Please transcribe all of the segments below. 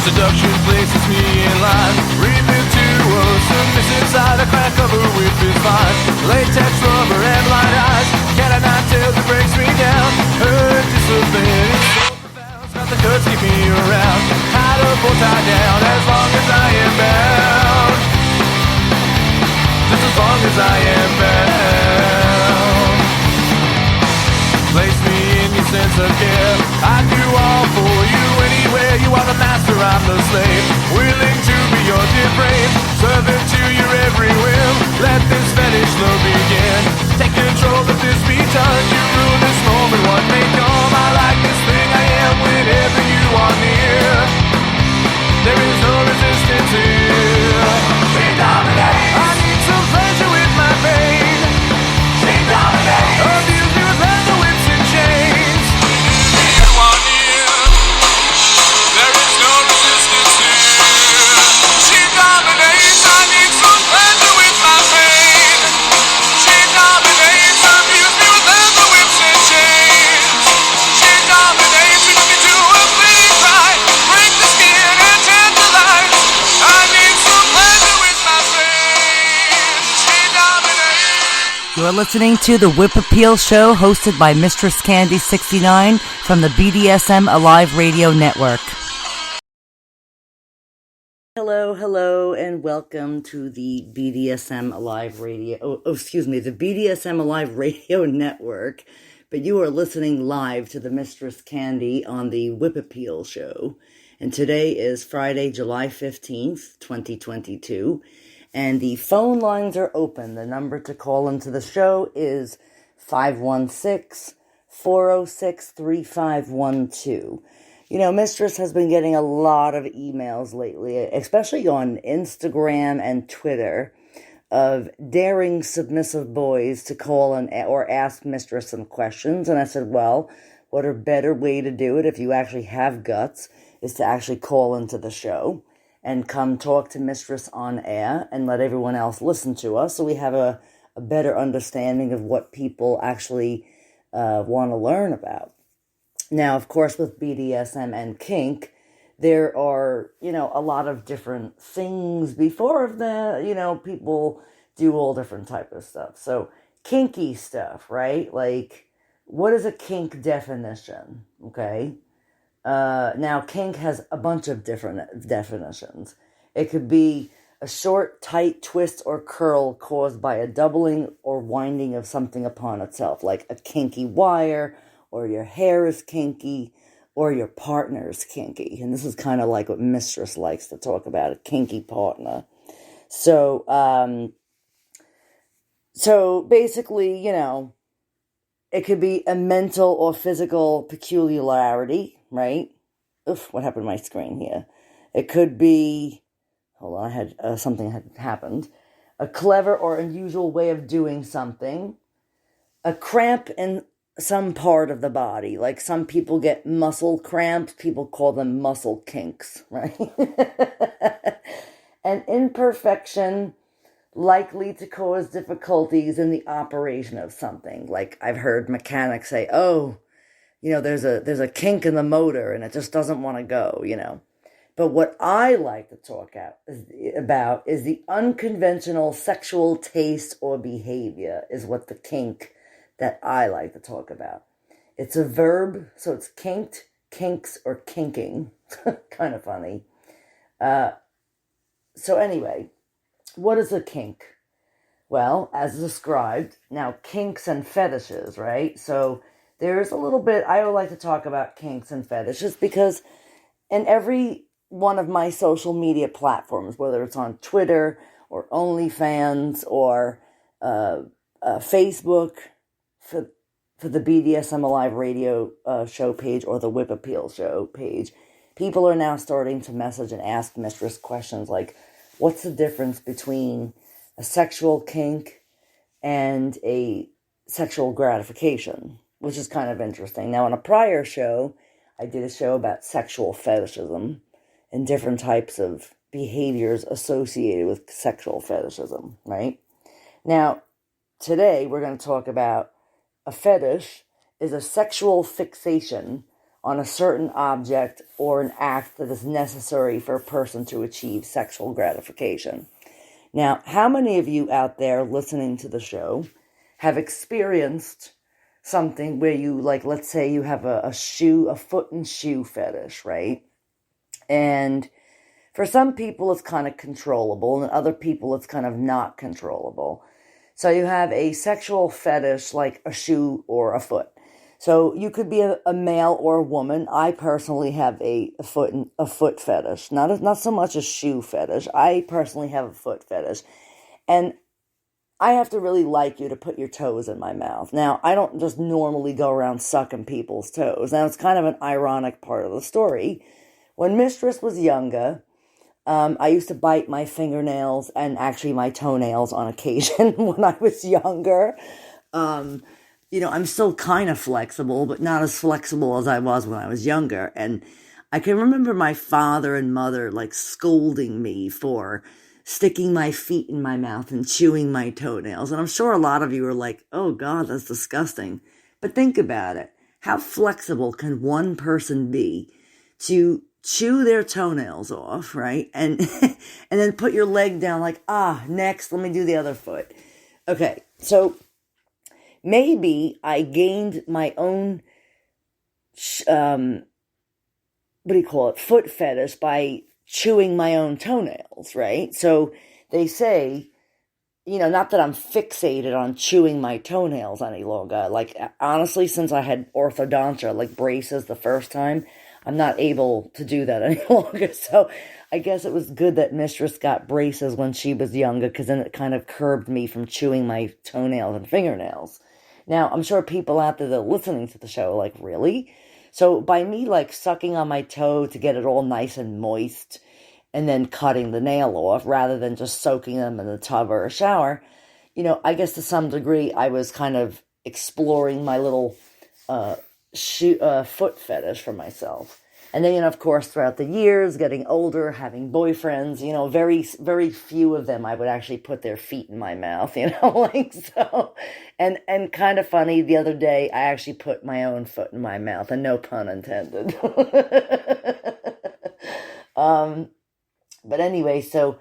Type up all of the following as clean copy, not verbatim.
Seduction places me in line. Read into a submissive side. A crack of her whip is fine. Latex rubber and light eyes. Cat o' nine tails that breaks me down. Her discipline is so profound. Not the cuts keep me around. Tied up or tied down as long as I am bound. Just as long as I am bound. Place me in your sense of care. I do all for you anywhere. You are the master, I'm the slave. Willing to be your depraved. Servant to your every whim. Let this fetish love begin. Take control, let this be done. You rule this moment, one may come. I like this thing I am whenever you are near. There is no resistance here. She dominates. I need some pleasure with my pain. She dominates. Abuse me with leather whips and chains. You are near. There is no resistance here. She dominates. I need some pleasure with my pain. She dominates. Abuse me with leather whips and chains. She dominates. You let me do a bleeding cry. Break the skin and tantalize. I need some pleasure with my pain. She dominates. You're listening to the Whip Appeal Show, hosted by MistressCandy69 from the BDSM Alive Radio Network. Hello, and welcome to the BDSM Alive Radio, the BDSM Alive Radio Network. But you are listening live to the Mistress Candy on the Whip Appeal Show. And today is Friday, July 15th, 2022. And the phone lines are open. The number to call into the show is 516-406-3512. You know, Mistress has been getting a lot of emails lately, especially on Instagram and Twitter, of daring submissive boys to call or ask Mistress some questions. And I said, well, what a better way to do it if you actually have guts is to actually call into the show and come talk to Mistress on air and let everyone else listen to us so we have a better understanding of what people actually want to learn about. Now, of course, with BDSM and kink, there are, a lot of different things before people do all different type of stuff. So kinky stuff, right? Like, what is a kink definition? Okay. Now, kink has a bunch of different definitions. It could be a short, tight twist or curl caused by a doubling or winding of something upon itself, like a kinky wire, or your hair is kinky, or your partner is kinky. And this is kind of like what Mistress likes to talk about, a kinky partner. So basically, it could be a mental or physical peculiarity, right? Oof, what happened to my screen here? It could be, hold on, I had something had happened. A clever or unusual way of doing something. A cramp in some part of the body. Like some people get muscle cramps, people call them muscle kinks, right? An imperfection likely to cause difficulties in the operation of something. Like I've heard mechanics say, there's a kink in the motor and it just doesn't want to go, But what I like to talk about is the unconventional sexual taste or behavior is what the kink that I like to talk about. It's a verb, so it's kinked, kinks, or kinking. Kind of funny. So anyway, what is a kink? Well, as described, now kinks and fetishes, right? So there's a little bit, I would like to talk about kinks and fetishes because in every one of my social media platforms, whether it's on Twitter or OnlyFans or Facebook, for the BDSM Alive Radio show page or the Whip Appeal show page, people are now starting to message and ask Mistress questions like, what's the difference between a sexual kink and a sexual gratification? Which is kind of interesting. Now, in a prior show, I did a show about sexual fetishism and different types of behaviors associated with sexual fetishism, right? Now, today we're going to talk about a fetish is a sexual fixation on a certain object or an act that is necessary for a person to achieve sexual gratification. Now, how many of you out there listening to the show have experienced something where you, like, let's say you have a foot and shoe fetish, right? And for some people, it's kind of controllable, and other people, it's kind of not controllable. So you have a sexual fetish like a shoe or a foot. So you could be a male or a woman. I personally have a foot fetish, not so much a shoe fetish. I personally have a foot fetish, and I have to really like you to put your toes in my mouth. Now, I don't just normally go around sucking people's toes. Now, it's kind of an ironic part of the story. When Mistress was younger, I used to bite my fingernails and actually my toenails on occasion when I was younger. I'm still kind of flexible, but not as flexible as I was when I was younger. And I can remember my father and mother like scolding me for sticking my feet in my mouth and chewing my toenails. And I'm sure a lot of you are like, oh God, that's disgusting. But think about it. How flexible can one person be to chew their toenails off, right? And and then put your leg down like, next, let me do the other foot. Okay, so maybe I gained my own, foot fetish by chewing my own toenails, right? So they say, not that I'm fixated on chewing my toenails any longer. Like, honestly, since I had orthodontia, like braces the first time, I'm not able to do that any longer. So I guess it was good that Mistress got braces when she was younger, because then it kind of curbed me from chewing my toenails and fingernails. Now, I'm sure people out there that are listening to the show are like, really? So by me, like, sucking on my toe to get it all nice and moist and then cutting the nail off rather than just soaking them in a tub or a shower, I guess to some degree I was kind of exploring my little foot fetish for myself. And then, of course, throughout the years, getting older, having boyfriends, very, very few of them I would actually put their feet in my mouth, like so. And kind of funny, the other day, I actually put my own foot in my mouth, and no pun intended. But anyway, so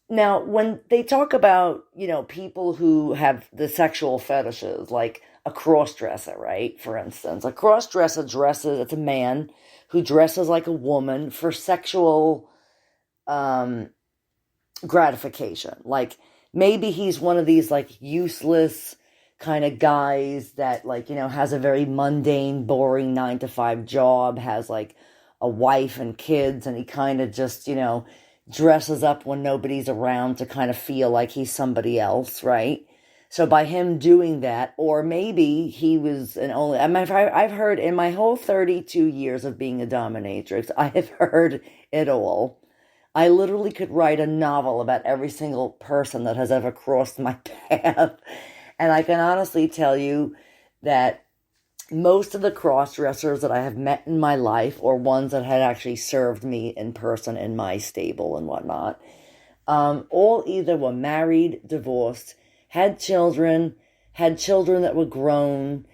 now when they talk about, people who have the sexual fetishes, like a cross-dresser, right? For instance, a cross-dresser it's a man who dresses like a woman for sexual gratification. Like, maybe he's one of these, like, useless kind of guys that, like, has a very mundane, boring 9-to-5 job, has, like, a wife and kids, and he kind of just, dresses up when nobody's around to kind of feel like he's somebody else, right? So by him doing that, or maybe he was I've heard in my whole 32 years of being a dominatrix, I have heard it all. I literally could write a novel about every single person that has ever crossed my path. And I can honestly tell you that most of the cross-dressers that I have met in my life, or ones that had actually served me in person in my stable and whatnot, all either were married, divorced, had children that were grown.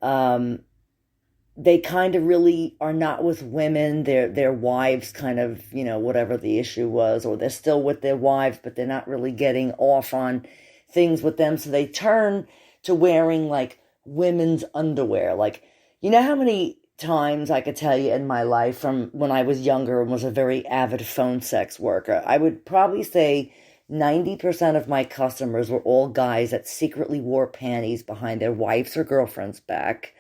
They kind of really are not with women. Their wives kind of, whatever the issue was, or they're still with their wives, but they're not really getting off on things with them. So they turn to wearing, like, women's underwear. Like, how many times I could tell you in my life from when I was younger and was a very avid phone sex worker, I would probably say 90% of my customers were all guys that secretly wore panties behind their wife's or girlfriend's back,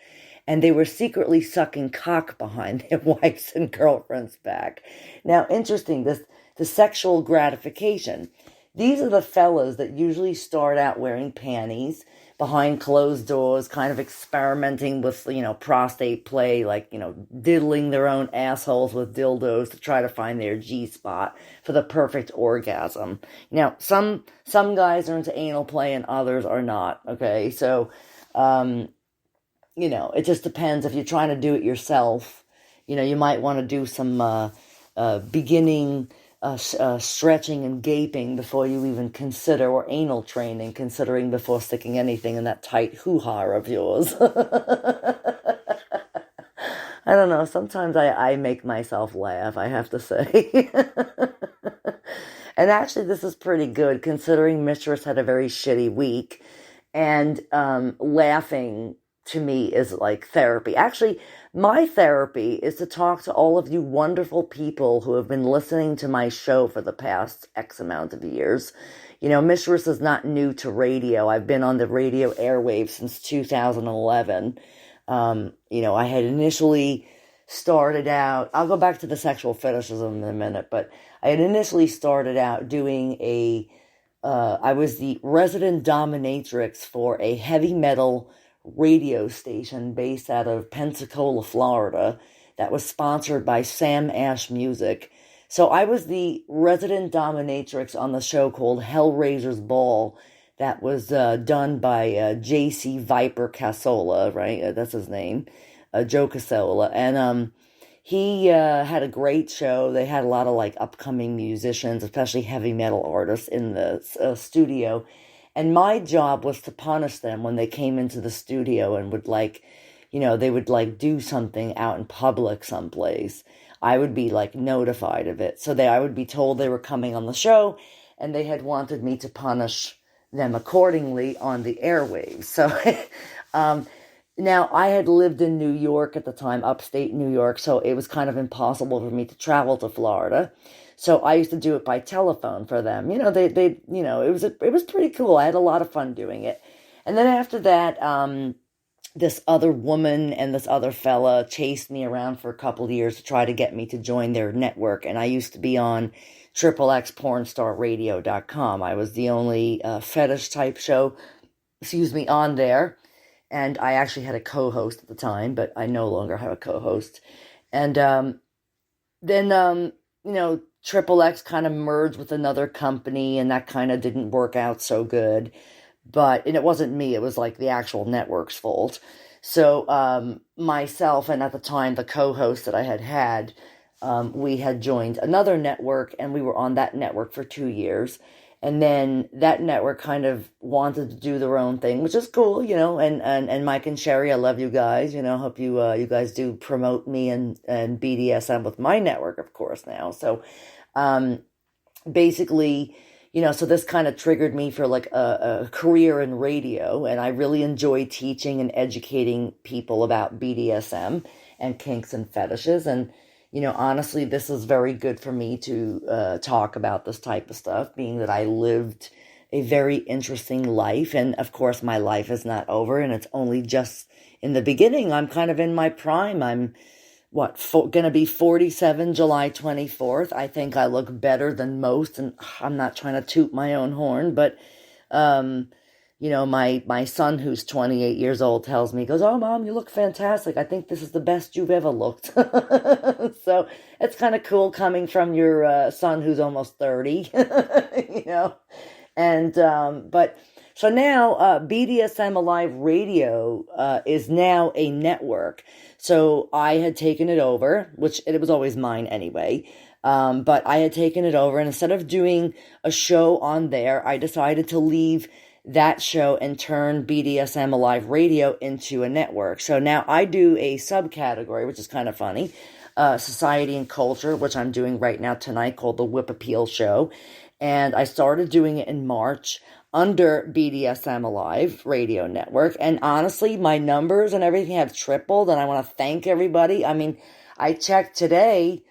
and they were secretly sucking cock behind their wife's and girlfriend's back. Now, interesting, the sexual gratification. These are the fellas that usually start out wearing panties behind closed doors, kind of experimenting with, prostate play, like, diddling their own assholes with dildos to try to find their G-spot for the perfect orgasm. Now, some guys are into anal play and others are not, okay? So, it just depends. If you're trying to do it yourself, you might want to do some beginning stretching and gaping before you even consider, or anal training, considering before sticking anything in that tight hoo-ha of yours. I don't know. Sometimes I make myself laugh, I have to say. And actually, this is pretty good considering Mistress had a very shitty week. And laughing to me is like therapy. Actually, my therapy is to talk to all of you wonderful people who have been listening to my show for the past X amount of years. You know, Mistress is not new to radio. I've been on the radio airwaves since 2011. You know, I had initially started out, I'll go back to the sexual fetishism in a minute, but I had initially started out doing I was the resident dominatrix for a heavy metal radio station based out of Pensacola, Florida, that was sponsored by Sam Ash Music. So I was the resident dominatrix on the show called Hellraiser's Ball that was done by J.C. Viper Casola, right? That's his name, Joe Casola. And he had a great show. They had a lot of like upcoming musicians, especially heavy metal artists in the studio. And my job was to punish them when they came into the studio and would like, you know, they would like do something out in public someplace. I would be like notified of it. So I would be told they were coming on the show and they had wanted me to punish them accordingly on the airwaves. So, now I had lived in New York at the time, upstate New York, so it was kind of impossible for me to travel to Florida. So I used to do it by telephone for them. You know, you know, it was pretty cool. I had a lot of fun doing it. And then after that, this other woman and this other fella chased me around for a couple of years to try to get me to join their network. And I used to be on XXXpornstarRadio.com. I was the only fetish type show, on there. And I actually had a co-host at the time, but I no longer have a co-host. And then, you know, XXX kind of merged with another company, and that kind of didn't work out so good. And it wasn't me, it was like the actual network's fault. So myself and at the time the co-host that I had, we had joined another network, and we were on that network for 2 years. And then that network kind of wanted to do their own thing, which is cool, you know, and Mike and Sherry, I love you guys, you know, hope you guys do promote me and BDSM with my network, of course, now. So basically, you know, so this kind of triggered me for like a career in radio, and I really enjoy teaching and educating people about BDSM and kinks and fetishes. And you know, honestly, this is very good for me to talk about this type of stuff, being that I lived a very interesting life. And of course, my life is not over, and it's only just in the beginning. I'm kind of in my prime. I'm, going to be 47 July 24th. I think I look better than most, and I'm not trying to toot my own horn, but you know, my son, who's 28 years old, tells me, he goes, "Oh, Mom, you look fantastic. I think this is the best you've ever looked." So it's kind of cool coming from your son who's almost 30, you know. And, but, so now BDSM Alive Radio is now a network. So I had taken it over, which it was always mine anyway. But I had taken it over, and instead of doing a show on there, I decided to leave that show and turn BDSM Alive Radio into a network. So now I do a subcategory, which is kind of funny, society and culture, which I'm doing right now tonight, called the Whip Appeal Show. And I started doing it in March under BDSM Alive Radio Network. And honestly, my numbers and everything have tripled, and I want to thank everybody. I mean, I checked today.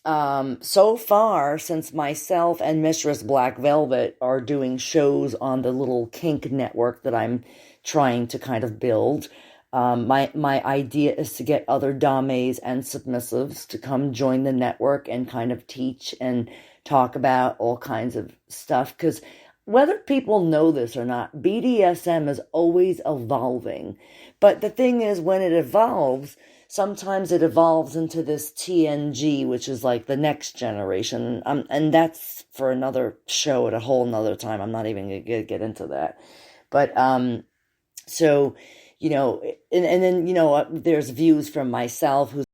So far, since myself and Mistress Black Velvet are doing shows on the little kink network that I'm trying to kind of build, my idea is to get other dames and submissives to come join the network and kind of teach and talk about all kinds of stuff. Because whether people know this or not, BDSM is always evolving. But the thing is, when it evolves, sometimes it evolves into this TNG, which is like the next generation. And that's for another show at a whole nother time. I'm not even going to get into that. But, so, you know, and then, you know, there's views from myself, who's